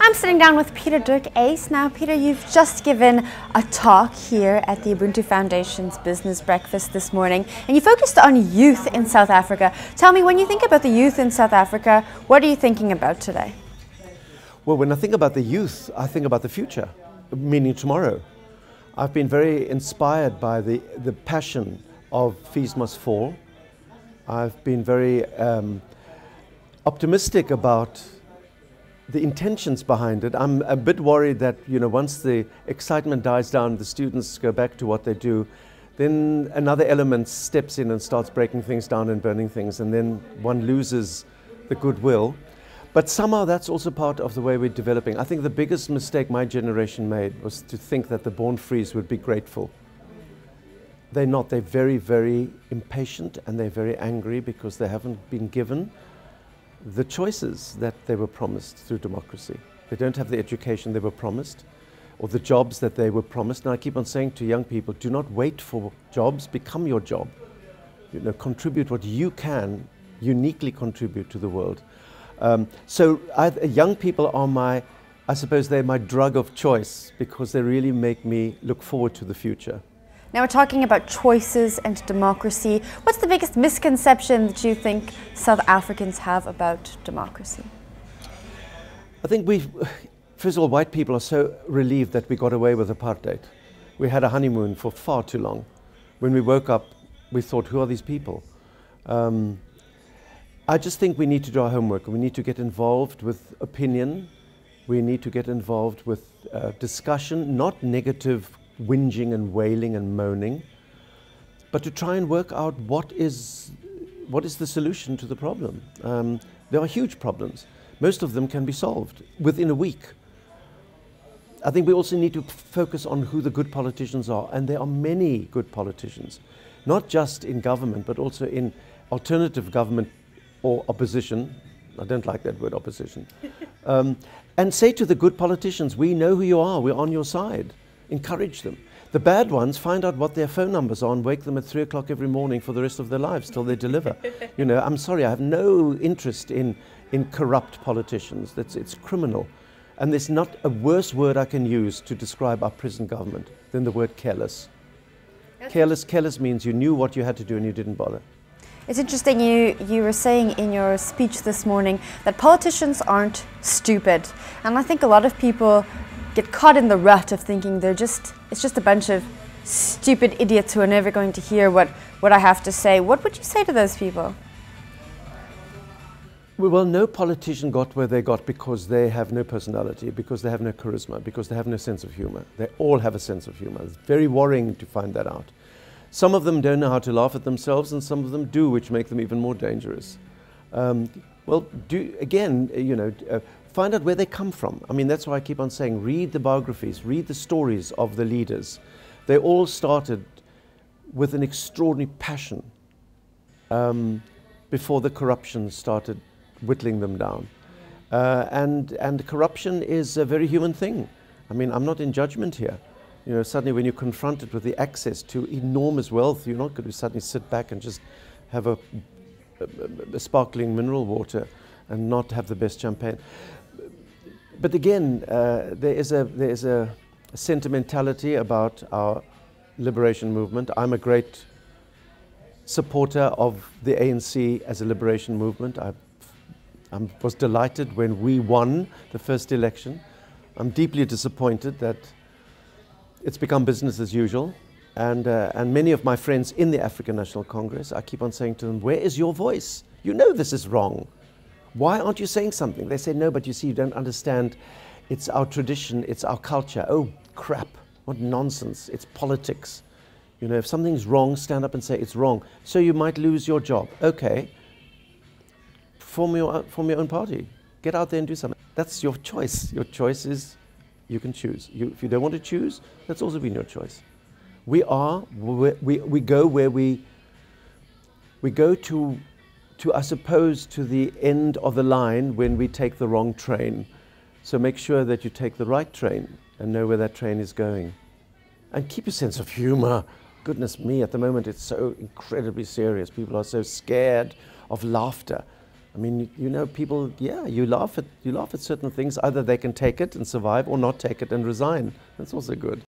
I'm sitting down with Pieter-Dirk Uys. Now, Peter, you've just given a talk here at the Ubuntu Foundation's Business Breakfast this morning, and you focused on youth in South Africa. Tell me, when you think about the youth in South Africa, what are you thinking about today? Well, when I think about the youth, I think about the future, meaning tomorrow. I've been very inspired by the passion of Fees Must Fall. I've been very optimistic about the intentions behind it. I'm a bit worried that, once the excitement dies down, the students go back to what they do, then another element steps in and starts breaking things down and burning things, and then one loses the goodwill. But somehow that's also part of the way we're developing. I think the biggest mistake my generation made was to think that the born frees would be grateful. They're not. They're very, very impatient, and they're very angry because they haven't been given the choices that they were promised through democracy. They don't have the education they were promised, or the jobs that they were promised. And I keep on saying to young people, do not wait for jobs, become your job. Contribute what you can, uniquely contribute to the world. So young people are I suppose they're my drug of choice, because they really make me look forward to the future. Now we're talking about choices and democracy. What's the biggest misconception that you think South Africans have about democracy? I think first of all, white people are so relieved that we got away with apartheid. We had a honeymoon for far too long. When we woke up, we thought, who are these people? I just think we need to do our homework. We need to get involved with opinion. We need to get involved with discussion, not negative whinging and wailing and moaning, but to try and work out what is the solution to the problem. There are huge problems. Most of them can be solved within a week. I think we also need to focus on who the good politicians are, and there are many good politicians, not just in government, but also in alternative government or opposition. I don't like that word, opposition. And say to the good politicians, we know who you are, we're on your side. Encourage them. The bad ones, find out what their phone numbers are and wake them at 3 o'clock every morning for the rest of their lives till they deliver. I'm sorry, I have no interest in corrupt politicians. It's criminal. And there's not a worse word I can use to describe our present government than the word careless. Careless means you knew what you had to do and you didn't bother. It's interesting, you were saying in your speech this morning that politicians aren't stupid. And I think a lot of people get caught in the rut of thinking it's just a bunch of stupid idiots who are never going to hear what I have to say. What would you say to those people? Well, no politician got where they got because they have no personality, because they have no charisma, because they have no sense of humor. They all have a sense of humor. It's very worrying to find that out. Some of them don't know how to laugh at themselves, and some of them do, which make them even more dangerous. Find out where they come from. I mean, that's why I keep on saying, read the biographies, read the stories of the leaders. They all started with an extraordinary passion before the corruption started whittling them down. And corruption is a very human thing. I mean, I'm not in judgment here. Suddenly when you're confronted with the access to enormous wealth, you're not going to suddenly sit back and just have a sparkling mineral water and not have the best champagne. But again, there is a sentimentality about our liberation movement. I'm a great supporter of the ANC as a liberation movement. I was delighted when we won the first election. I'm deeply disappointed that it's become business as usual. And many of my friends in the African National Congress, I keep on saying to them, where is your voice? You know this is wrong. Why aren't you saying something? They say, no, but you see, you don't understand. It's our tradition, it's our culture. Oh, crap, what nonsense. It's politics. If something's wrong, stand up and say it's wrong. So you might lose your job. Okay, form your own party. Get out there and do something. That's your choice. Your choice is you can choose. If you don't want to choose, that's also been your choice. We go where we go to, I suppose, to the end of the line when we take the wrong train. So make sure that you take the right train and know where that train is going. And keep a sense of humor. Goodness me, at the moment it's so incredibly serious. People are so scared of laughter. I mean, you know, people, yeah, you laugh at certain things. Either they can take it and survive, or not take it and resign. That's also good.